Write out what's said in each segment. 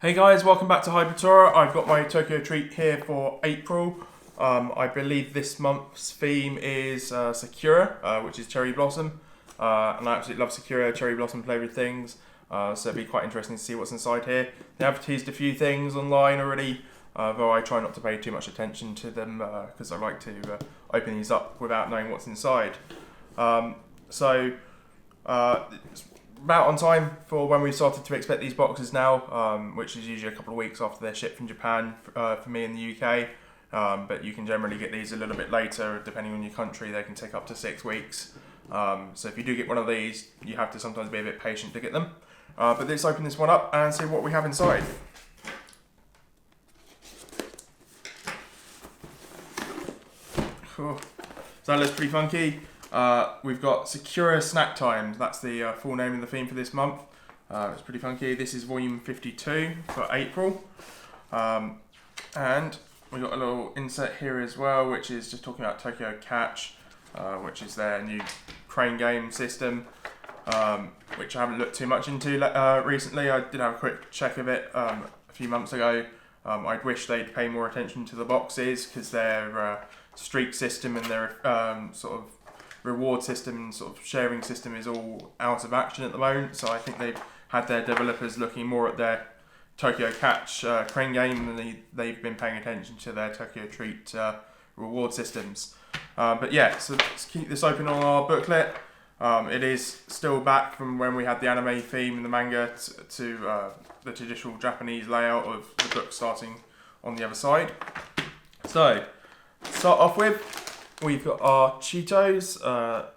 Hey guys, welcome back to HyperTora. I've got my Tokyo treat here for April. I believe this month's theme is Sakura, which is cherry blossom. And I absolutely love Sakura cherry blossom flavoured things. So it'll be quite interesting to see what's inside here. They have teased a few things online already, though I try not to pay too much attention to them because I like to open these up without knowing what's inside. It's about on time for when we started to expect these boxes now, which is usually a couple of weeks after they're shipped from Japan for me in the UK. But you can generally get these a little bit later, depending on your country. They can take up to 6 weeks. So if you do get one of these, you have to sometimes be a bit patient to get them. But let's open this one up and see what we have inside. Cool. So that looks pretty funky. We've got Sakura Snacktime. That's the full name of the theme for this month. It's pretty funky. This is volume 52 for April. And we've got a little insert here as well, which is just talking about Tokyo Catch, which is their new crane game system, which I haven't looked too much into recently. I did have a quick check of it a few months ago. I'd wish they'd pay more attention to the boxes because their streak system and their sort of reward system and sort of sharing system is all out of action at the moment. So I think they've had their developers looking more at their Tokyo Catch crane game than they've been paying attention to their Tokyo Treat reward systems. But yeah, so let's keep this open on our booklet. It is still back from when we had the anime theme in the manga to the traditional Japanese layout of the book starting on the other side. So, to start off with, we've got our Cheetos.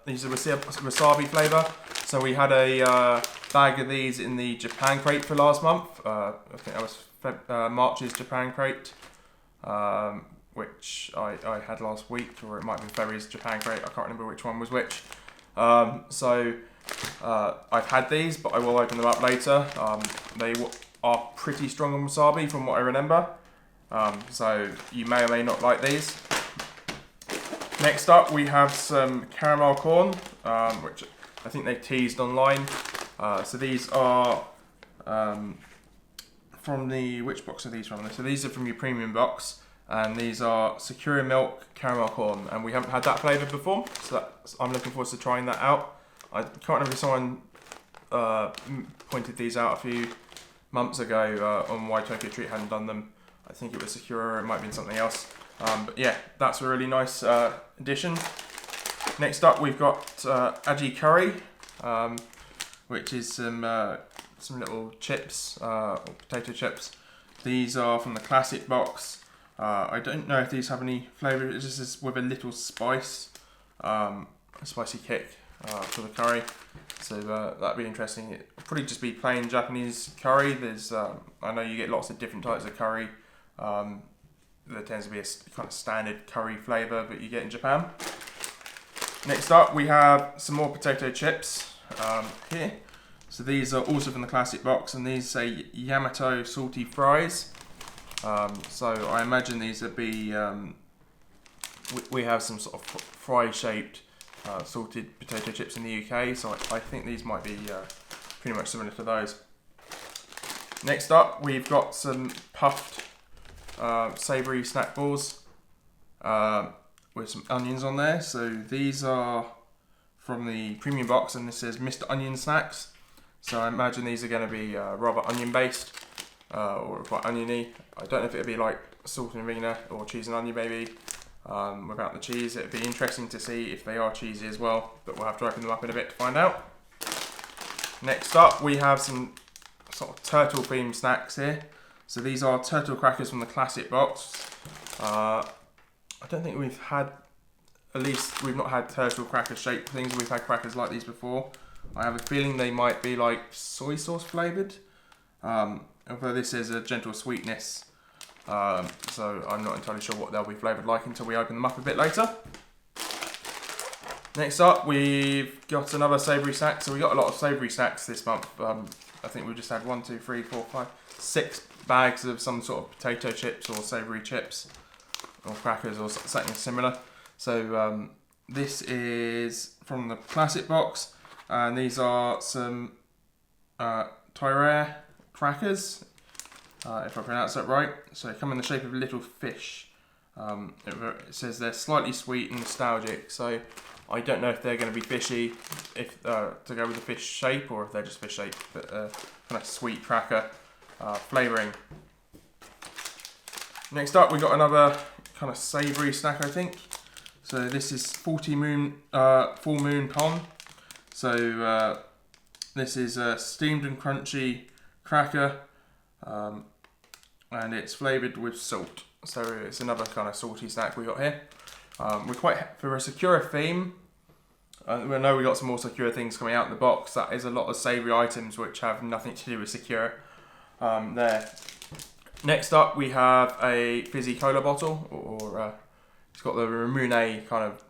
These are wasabi flavour. So we had a bag of these in the Japan crate for last month. I think that was March's Japan crate, which I had last week, or it might have been February's Japan crate. I can't remember which one was which. I've had these, but I will open them up later. They are pretty strong on wasabi from what I remember. So you may or may not like these. Next up, we have some caramel corn, which I think they teased online. So these are from the, which box are these from? So these are from your premium box, and these are Sakura milk caramel corn, and we haven't had that flavour before, so I'm looking forward to trying that out. I can't remember if someone pointed these out a few months ago on why Tokyo Treat hadn't done them. I think it was Sakura, or it might have been something else. But yeah, that's a really nice addition. Next up, we've got Aji Curry, which is some little chips, or potato chips. These are from the classic box. I don't know if these have any flavour. It's just with a little spice, a spicy kick for the curry. So that'd be interesting. It'll probably just be plain Japanese curry. There's, I know you get lots of different types of curry. There tends to be a kind of standard curry flavour that you get in Japan. Next up, we have some more potato chips here. So these are also from the classic box, and these say Yamato salty fries. So I imagine these would be, we have some sort of fry-shaped salted potato chips in the UK, so I think these might be pretty much similar to those. Next up, we've got some puffed savoury snack balls with some onions on there. So these are from the premium box, and this says Mr. Onion Snacks. So I imagine these are going to be rather onion based or quite oniony. I don't know if it'd be like salt and arena or cheese and onion maybe without the cheese. It'd be interesting to see if they are cheesy as well, but we'll have to open them up in a bit to find out. Next up, we have some sort of turtle themed snacks here. So these are turtle crackers from the classic box. I don't think we've had, at least we've not had turtle cracker shaped things. We've had crackers like these before. I have a feeling they might be like soy sauce flavoured. Although this is a gentle sweetness. So I'm not entirely sure what they'll be flavoured like until we open them up a bit later. Next up, we've got another savoury snack. So we got a lot of savoury snacks this month. I think we just had 1, 2, 3, 4, 5, 6 bags of some sort of potato chips or savoury chips or crackers or something similar. So this is from the classic box, and these are some Taro crackers. if I pronounce that right. So they come in the shape of little fish. It says they're slightly sweet and nostalgic, so I don't know if they're going to be fishy, if to go with the fish shape, or if they're just fish shaped, but kind of sweet cracker flavouring. Next up, we got another kind of savoury snack, I think. So this is full moon pon. So this is a steamed and crunchy cracker, and it's flavoured with salt. So it's another kind of salty snack we got here. We're quite, for a Sakura theme, we know we got some more Sakura things coming out in the box. That is a lot of savoury items which have nothing to do with Sakura there. Next up, we have a fizzy cola bottle, or it's got the Ramune kind of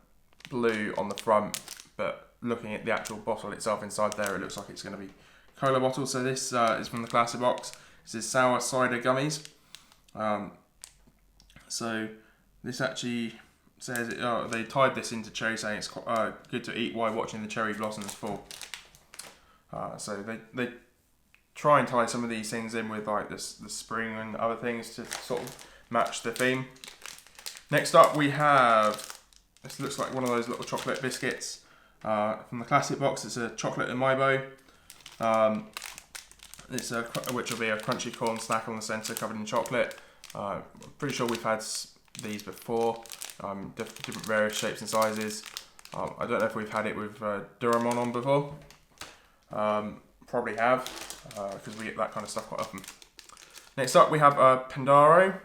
blue on the front, but looking at the actual bottle itself inside there, it looks like it's going to be cola bottle. So this is from the classic box. This is sour cider gummies. So this actually says they tied this into cherry, saying it's good to eat while watching the cherry blossoms fall. So they try and tie some of these things in with like the spring and other things to sort of match the theme. Next up, we have, this looks like one of those little chocolate biscuits from the classic box. It's a chocolate amiibo. Which will be a crunchy corn snack on the centre covered in chocolate. I'm pretty sure we've had these before, different various shapes and sizes. I don't know if we've had it with Duramon on before. Probably have, because we get that kind of stuff quite often. Next up, we have a Pandare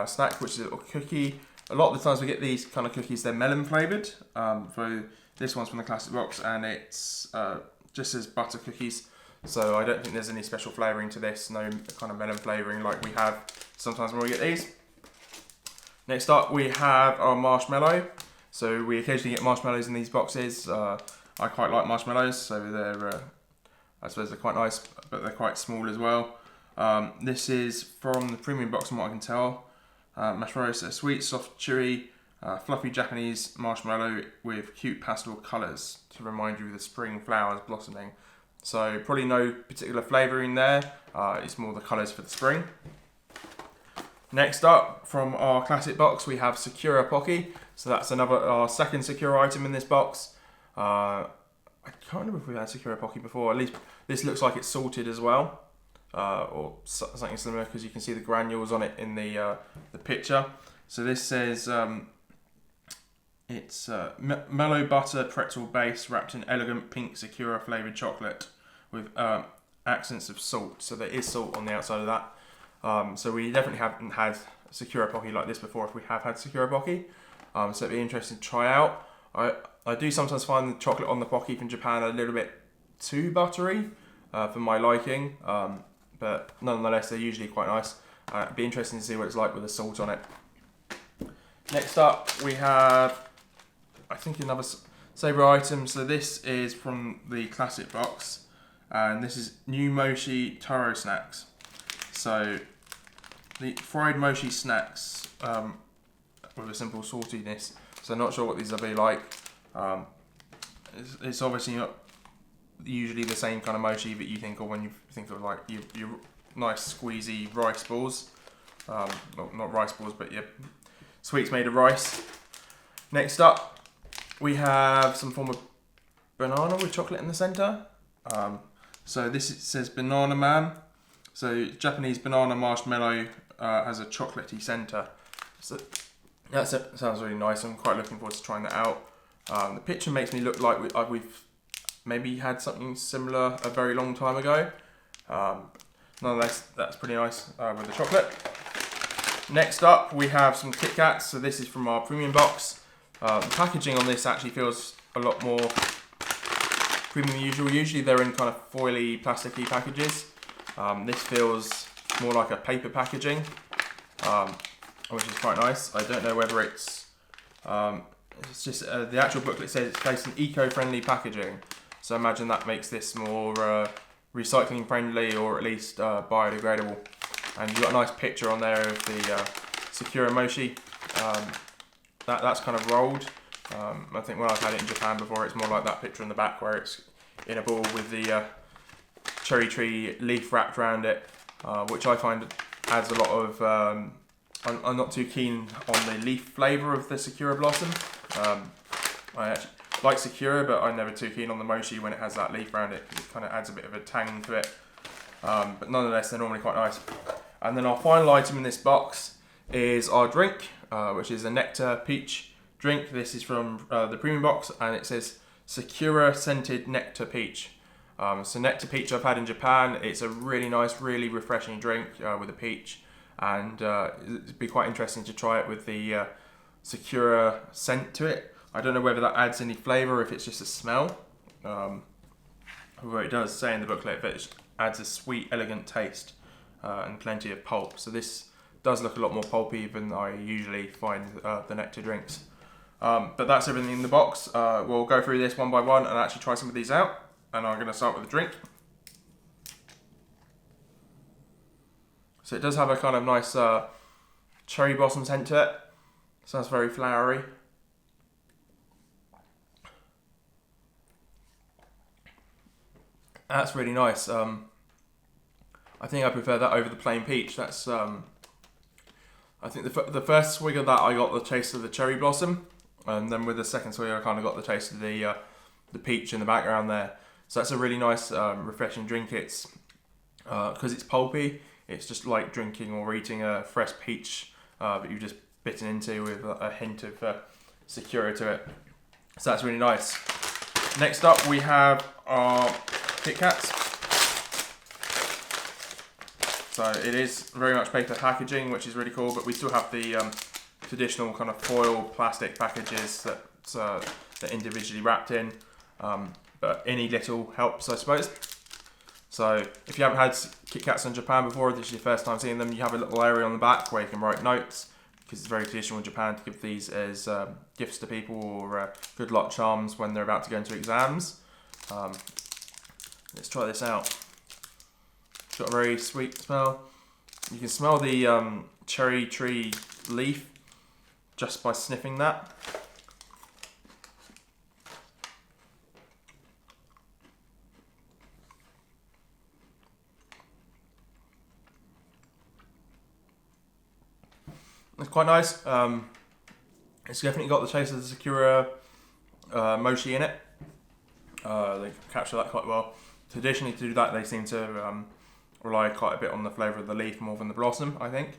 Snack, which is a little cookie. A lot of the times we get these kind of cookies, they're melon flavoured. So this one's from the classic box, and it's just as butter cookies. So I don't think there's any special flavouring to this, no kind of melon flavouring like we have sometimes when we get these. Next up, we have our marshmallow. So we occasionally get marshmallows in these boxes. I quite like marshmallows, so they're, I suppose they're quite nice, but they're quite small as well. This is from the premium box from what I can tell. Marshmallows are sweet, soft, chewy, fluffy Japanese marshmallow with cute pastel colours to remind you of the spring flowers blossoming. So probably no particular flavouring there, it's more the colours for the spring. Next up, from our classic box, we have Sakura Pocky. So that's our second Sakura item in this box. I can't remember if we've had Sakura Pocky before. At least this looks like it's salted as well, or something similar, because you can see the granules on it in the picture. So this says it's mellow butter pretzel base wrapped in elegant pink Sakura flavoured chocolate with accents of salt. So there is salt on the outside of that. So we definitely haven't had Sakura Pocky like this before if we have had Sakura Pocky. So it'd be interesting to try out. I do sometimes find the chocolate on the Pocky from Japan a little bit too buttery for my liking, but nonetheless they're usually quite nice. It'd be interesting to see what it's like with the salt on it. Next up, we have, I think, another savoury item. So this is from the classic box, and this is new mochi Taro snacks. So the fried mochi snacks with a simple saltiness. So I'm not sure what these will be like. It's obviously not usually the same kind of mochi that you think of when you think of like your nice squeezy rice balls. Not rice balls, but your sweets made of rice. Next up, we have some form of banana with chocolate in the centre. So this says Banana Man. So Japanese banana marshmallow has a chocolatey centre. So that sounds really nice. I'm quite looking forward to trying that out. The picture makes me look like we've maybe had something similar a very long time ago. Nonetheless, that's pretty nice with the chocolate. Next up, we have some Kit Kats. So this is from our premium box. The packaging on this actually feels a lot more premium than usual. Usually they're in kind of foily, plasticky packages. This feels more like a paper packaging, which is quite nice. I don't know whether it's just the actual booklet says it's based on eco-friendly packaging. So I imagine that makes this more recycling friendly, or at least biodegradable. And you've got a nice picture on there of the Sakura Mochi. That's kind of rolled. I think when I've had it in Japan before, it's more like that picture in the back where it's in a ball with the cherry tree leaf wrapped around it. which I find adds a lot of... I'm not too keen on the leaf flavour of the Sakura Blossom. I actually like Sakura, but I'm never too keen on the Mochi when it has that leaf around it, because it kind of adds a bit of a tang to it. But nonetheless, they're normally quite nice. And then our final item in this box is our drink, which is a Nectar Peach drink. This is from the premium box, and it says Sakura Scented Nectar Peach. So Nectar Peach I've had in Japan. It's a really nice, really refreshing drink with a peach, and it'd be quite interesting to try it with the Sakura scent to it. I don't know whether that adds any flavour, if it's just a smell. Although it does say in the booklet that it adds a sweet, elegant taste and plenty of pulp. So this does look a lot more pulpy than I usually find the Nectar drinks. But that's everything in the box. We'll go through this one by one and actually try some of these out. And I'm going to start with the drink. So it does have a kind of nice cherry blossom scent to it. Sounds very flowery. That's really nice. I think I prefer that over the plain peach. That's I think the first swig of that I got the taste of the cherry blossom, and then with the second swig I kind of got the taste of the peach in the background there. So that's a really nice refreshing drink. It's because it's pulpy. It's just like drinking or eating a fresh peach that you've just bitten into with a hint of Sakura to it. So that's really nice. Next up we have our Kit Kats. So it is very much paper packaging, which is really cool, but we still have the traditional kind of foil plastic packages that they're individually wrapped in. But any little helps, I suppose. So if you haven't had Kit Kats in Japan before, this is your first time seeing them, you have a little area on the back where you can write notes, because it's very traditional in Japan to give these as gifts to people or good luck charms when they're about to go into exams. Let's try this out. It's got a very sweet smell. You can smell the cherry tree leaf just by sniffing that. It's quite nice. It's definitely got the taste of the Sakura Mochi in it. They capture that quite well. Traditionally, to do that, they seem to rely quite a bit on the flavour of the leaf more than the blossom, I think.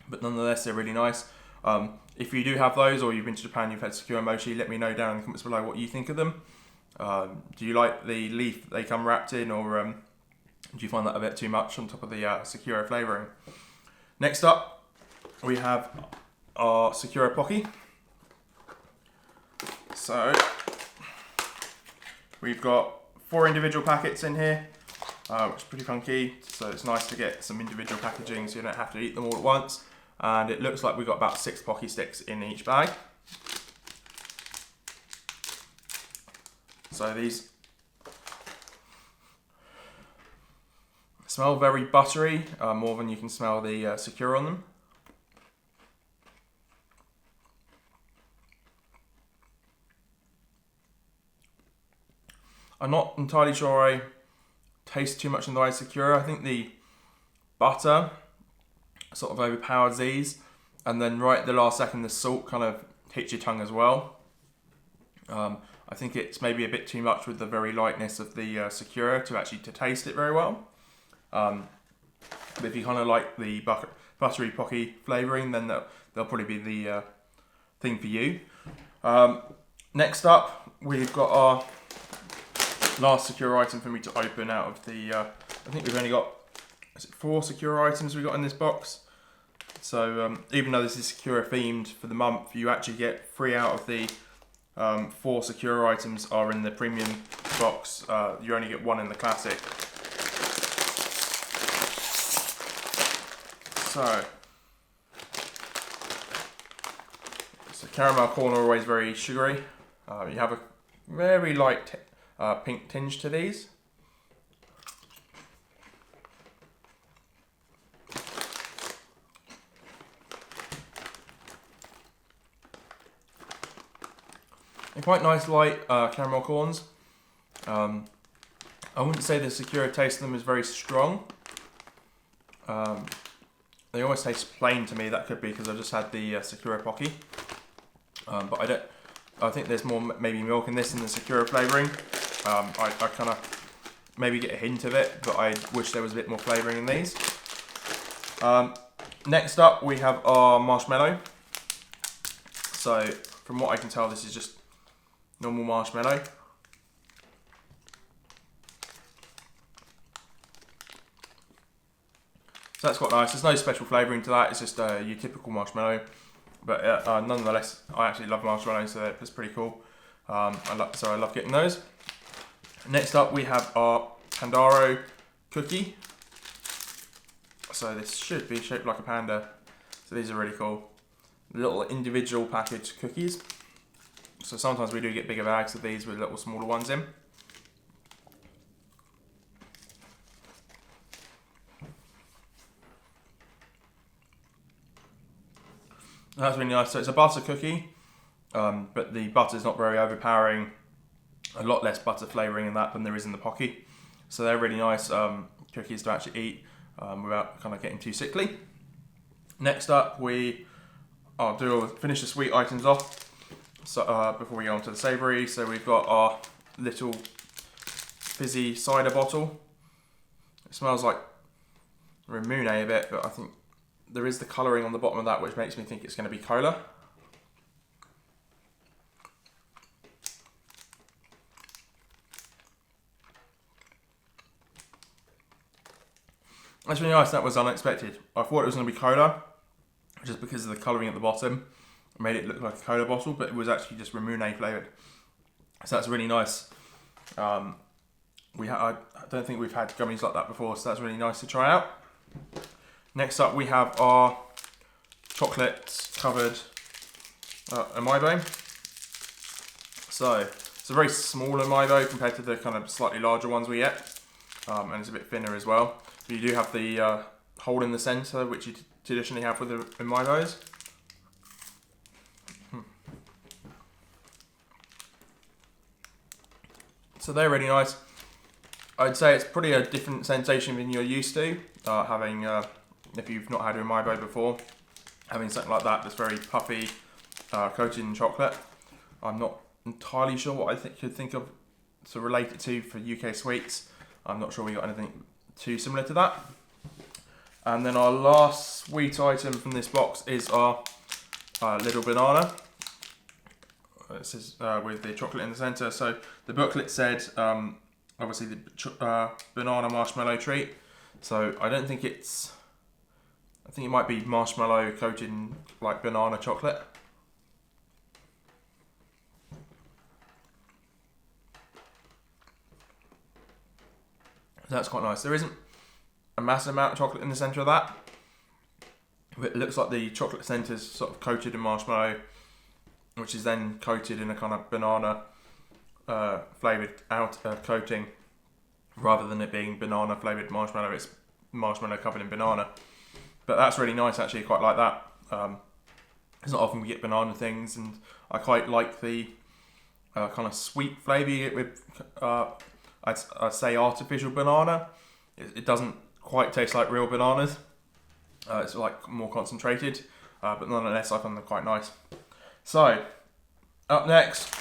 But nonetheless, they're really nice. If you do have those, or you've been to Japan, you've had Sakura Mochi, let me know down in the comments below what you think of them. Do you like the leaf they come wrapped in, or do you find that a bit too much on top of the Sakura flavouring? Next up, we have our Sakura Pocky. So we've got 4 individual packets in here, which is pretty funky. So it's nice to get some individual packaging so you don't have to eat them all at once. And it looks like we've got about 6 Pocky sticks in each bag. So these smell very buttery, more than you can smell the Sakura on them. I'm not entirely sure I taste too much in the way of Sakura. I think the butter sort of overpowers these, and then right at the last second the salt kind of hits your tongue as well. I think it's maybe a bit too much with the very lightness of the Sakura to taste it very well. But if you kind of like the buttery Pocky flavouring, then they'll probably be the thing for you. Next up, we've got our last Sakura item for me to open out of the, I think we've only got, 4 Sakura items we got in this box. So even though this is Sakura themed for the month, you actually get 3 out of the 4 Sakura items are in the premium box. You only get 1 in the classic. So caramel corn are always very sugary. You have a very light pink tinge to these. They're quite nice light caramel corns. I wouldn't say the Sakura taste of them is very strong. They almost taste plain to me. That could be because I've just had the Sakura Pocky. But I think there's more maybe milk in this than the Sakura flavouring. I kind of maybe get a hint of it, but I wish there was a bit more flavouring in these. Next up, we have our marshmallow. So from what I can tell, this is just normal marshmallow. So that's quite nice. There's no special flavouring to that. It's just your typical marshmallow. But nonetheless, I actually love marshmallows, so that's pretty cool. So I love getting those. Next up, we have our Pandare cookie. So this should be shaped like a panda. So these are really cool. Little individual packaged cookies. So sometimes we do get bigger bags of these with little smaller ones in. That's really nice. So it's a butter cookie, but the butter is not very overpowering. A lot less butter flavouring in that than there is in the Pocky. So they're really nice cookies to actually eat without kind of getting too sickly. Next up, I'll finish the sweet items off. So before we go on to the savoury, so we've got our little fizzy cider bottle. It smells like Ramune a bit, but I think there is the colouring on the bottom of that, which makes me think it's going to be cola. That's really nice. That was unexpected. I thought it was going to be cola, just because of the colouring at the bottom. It made it look like a cola bottle, but it was actually just Ramune flavoured. So that's really nice. I don't think we've had gummies like that before, so that's really nice to try out. Next up, we have our chocolate covered amiibo. So it's a very small amiibo compared to the kind of slightly larger ones we get, and it's a bit thinner as well. But you do have the hole in the centre, which you traditionally have with the amiibos. So they're really nice. I'd say it's pretty a different sensation than you're used to having. If you've not had an amiibo before, having something like that that's very puffy, coated in chocolate. I'm not entirely sure what I could think of to relate it to for UK sweets. I'm not sure we got anything too similar to that. And then our last sweet item from this box is our little banana. It says with the chocolate in the centre. So the booklet said obviously the banana marshmallow treat. So I don't think it's. I think it might be marshmallow coated in like banana chocolate. That's quite nice. There isn't a massive amount of chocolate in the centre of that. But it looks like the chocolate centre is sort of coated in marshmallow, which is then coated in a kind of banana flavoured coating, rather than it being banana flavoured marshmallow. It's marshmallow covered in banana. But that's really nice, actually. Quite like that. It's not often we get banana things, and I quite like the kind of sweet flavour you get with, I'd say, artificial banana. It doesn't quite taste like real bananas. It's like more concentrated, but nonetheless, I find them quite nice. So, up next,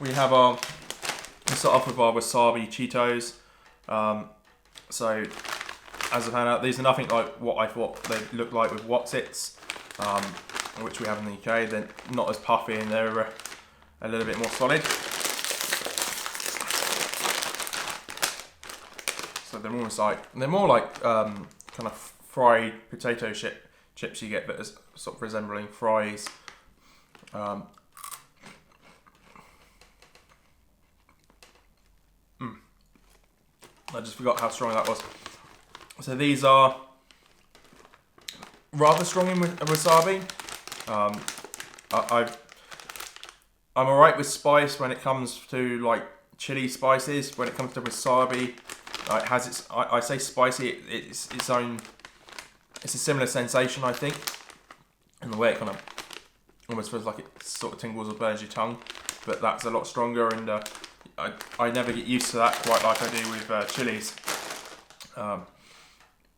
we have let's start off with our Wasabi Cheetos. So, as I found out, these are nothing like what I thought they'd look like with What's-Its, which we have in the UK. They're not as puffy and they're a little bit more solid. So they're more like kind of fried potato chips you get, but as sort of resembling fries. I just forgot how strong that was. So these are rather strong in wasabi. I'm alright with spice when it comes to like chili spices. When it comes to wasabi, it has its. I say spicy. It's its own. It's a similar sensation, I think, in the way it kind of almost feels like it sort of tingles or burns your tongue. But that's a lot stronger, and I never get used to that quite like I do with chilies.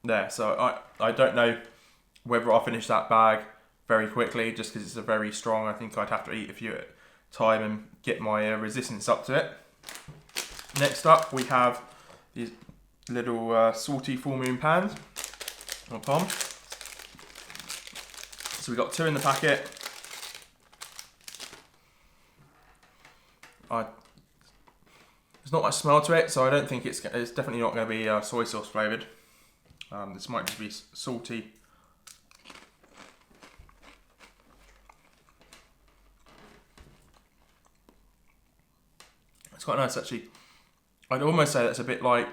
there. So I don't know whether I'll finish that bag very quickly, just because it's a very strong. I think I'd have to eat a few at a time and get my resistance up to it. Next up, we have these little salty full moon pans, or palm. So we got 2 in the packet. There's not much smell to it, so I don't think it's definitely not going to be soy sauce flavoured. This might just be salty. It's quite nice actually. I'd almost say that's a bit like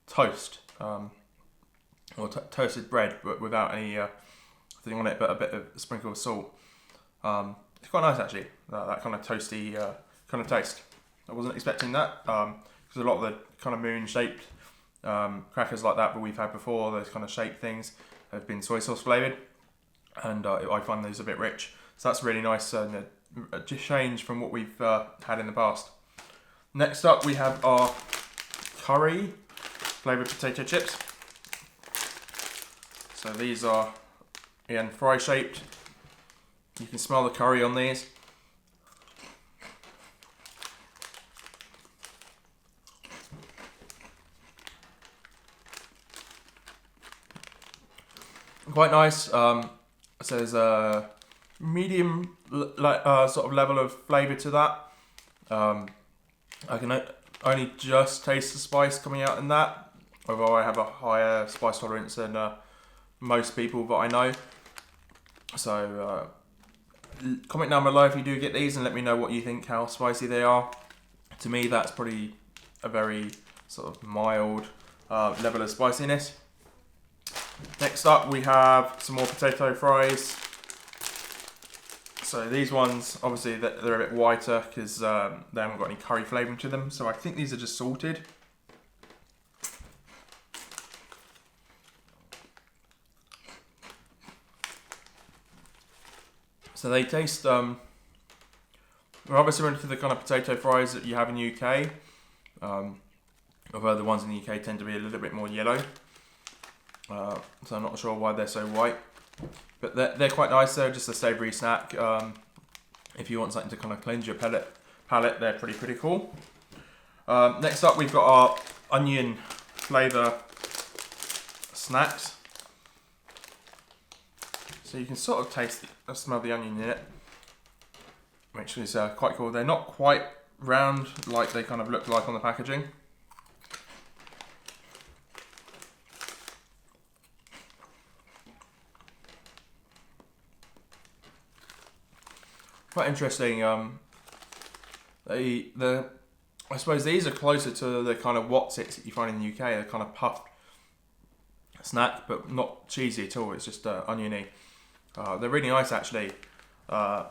toast, or toasted bread, but without any thing on it, but a bit of a sprinkle of salt. It's quite nice actually, that kind of toasty kind of taste. I wasn't expecting that, because a lot of the kind of moon-shaped crackers like that we've had before, those kind of shaped things, have been soy sauce flavoured, and I find those a bit rich. So that's really nice, and a change from what we've had in the past. Next up, we have our curry flavoured potato chips. So these are, again, fry shaped. You can smell the curry on these. Quite nice. So there's a medium sort of level of flavour to that. I can only just taste the spice coming out in that, although I have a higher spice tolerance than most people that I know. So comment down below if you do get these and let me know what you think, how spicy they are. To me, that's probably a very sort of mild level of spiciness. Next up, we have some more potato fries. So these ones, obviously, they're a bit whiter because they haven't got any curry flavouring to them. So I think these are just salted. So they taste rather similar to the kind of potato fries that you have in the UK. Although the ones in the UK tend to be a little bit more yellow. So I'm not sure why they're so white. But they're quite nice. They're just a savoury snack. If you want something to kind of cleanse your palate, they're pretty cool. Next up, we've got our onion flavour snacks. So you can sort of taste smell the onion in it, which is quite cool. They're not quite round like they kind of look like on the packaging. Quite interesting. I suppose these are closer to the kind of Wotsits that you find in the UK. They're kind of puffed snack, but not cheesy at all. It's just oniony. They're really nice actually. I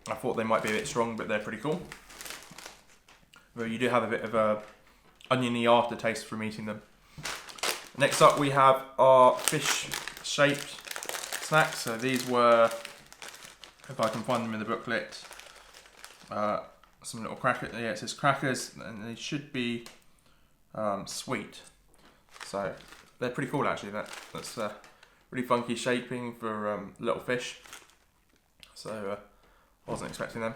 thought they might be a bit strong, but they're pretty cool. Well, you do have a bit of a oniony aftertaste from eating them. Next up, we have our fish-shaped snacks. So these were, if I can find them in the booklet, some little crackers. Yeah, it says crackers, and they should be sweet. So they're pretty cool actually. That's really funky shaping for little fish. So I wasn't expecting them.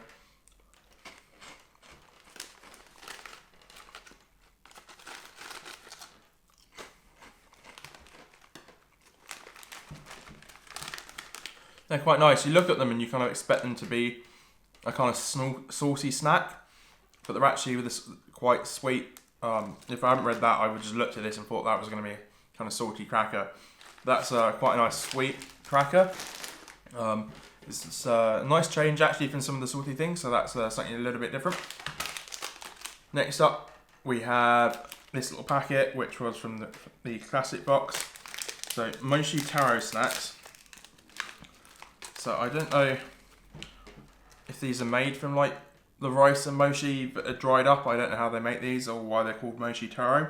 They're quite nice. You look at them and you kind of expect them to be a kind of saucy snack, but they're actually quite sweet. If I hadn't read that, I would just looked at this and thought that was going to be a kind of salty cracker. That's quite a nice sweet cracker. It's a nice change actually from some of the salty things, so that's something a little bit different. Next up, we have this little packet, which was from the classic box. So Mochi Taro snacks. So I don't know if these are made from like the rice and mochi but are dried up. I don't know how they make these or why they're called Mochi Taro.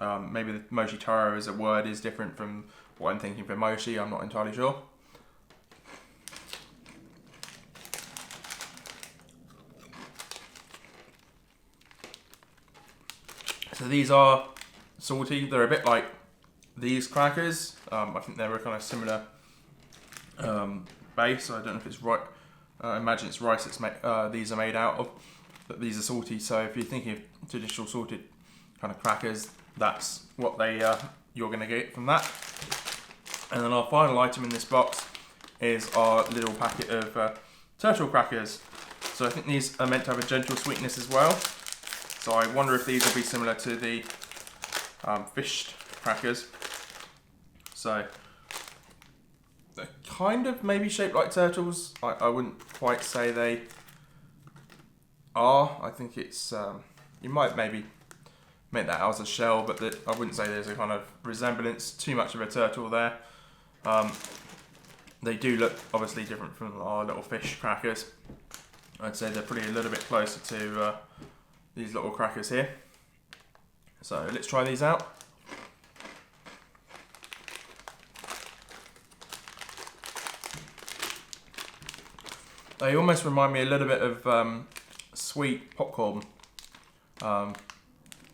Maybe the Mochi Taro as a word is different from what I'm thinking for mochi. I'm not entirely sure. So these are salty. They're a bit like these crackers. I think they're a kind of similar base. I don't know if it's right. I imagine it's rice these are made out of, but these are salty. So if you're thinking of traditional salted kind of crackers, that's what you're going to get from that. And then our final item in this box is our little packet of turtle crackers. So I think these are meant to have a gentle sweetness as well. So I wonder if these will be similar to the fished crackers. So they're kind of maybe shaped like turtles. I wouldn't quite say they are. I think it's, you might maybe make that out as a shell, but I wouldn't say there's a kind of resemblance, too much of a turtle there. They do look obviously different from our little fish crackers. I'd say they're probably a little bit closer to these little crackers here. So let's try these out. They almost remind me a little bit of sweet popcorn, but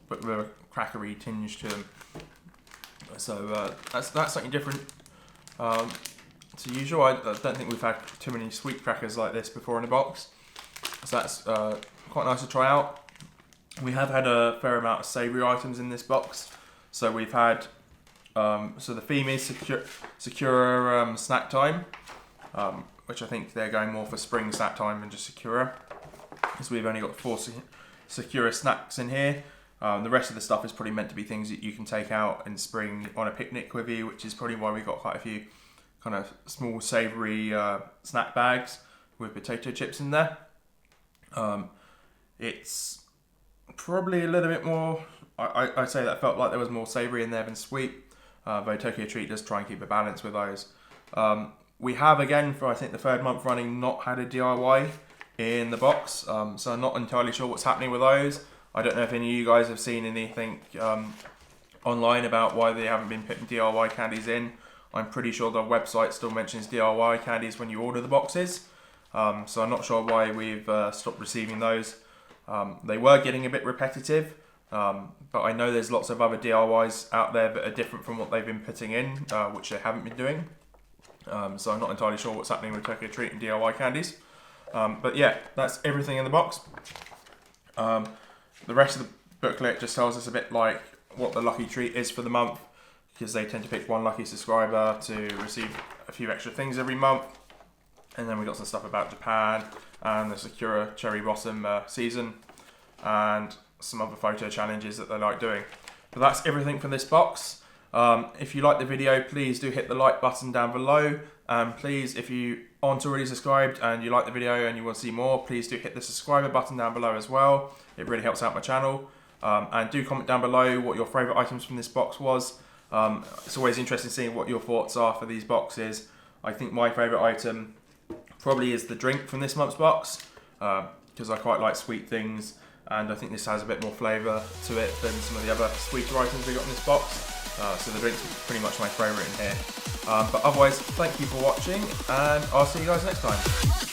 with a crackery tinge to them. So that's something different to usual. I don't think we've had too many sweet crackers like this before in a box. So that's quite nice to try out. We have had a fair amount of savoury items in this box. So we've had, so the theme is Sakura Snacktime, which I think they're going more for spring snack time than just Sakura. So we've only got 4 Sakura snacks in here. The rest of the stuff is probably meant to be things that you can take out in spring on a picnic with you, which is probably why we got quite a few kind of small savoury snack bags with potato chips in there. It's probably a little bit more, I'd say that felt like there was more savoury in there than sweet, though Tokyo Treat does try and keep a balance with those. We have, again, for I think the 3rd month running, not had a DIY in the box, so I'm not entirely sure what's happening with those. I don't know if any of you guys have seen anything online about why they haven't been putting DIY candies in. I'm pretty sure the website still mentions DIY candies when you order the boxes, so I'm not sure why we've stopped receiving those. They were getting a bit repetitive, but I know there's lots of other DIYs out there that are different from what they've been putting in, which they haven't been doing. So I'm not entirely sure what's happening with Tokyo Treat and DIY candies. But yeah, that's everything in the box. The rest of the booklet just tells us a bit like what the lucky treat is for the month, because they tend to pick one lucky subscriber to receive a few extra things every month. And then we got some stuff about Japan and the Sakura Cherry Blossom season, and some other photo challenges that they like doing. But that's everything from this box. If you like the video, please do hit the like button down below. And please, if you aren't already subscribed and you like the video and you want to see more, please do hit the subscriber button down below as well. It really helps out my channel. And do comment down below what your favourite items from this box was. It's always interesting seeing what your thoughts are for these boxes. I think my favourite item probably is the drink from this month's box, because I quite like sweet things, and I think this has a bit more flavour to it than some of the other sweeter items we got in this box. So the drink's pretty much my favourite in here. But otherwise, thank you for watching, and I'll see you guys next time.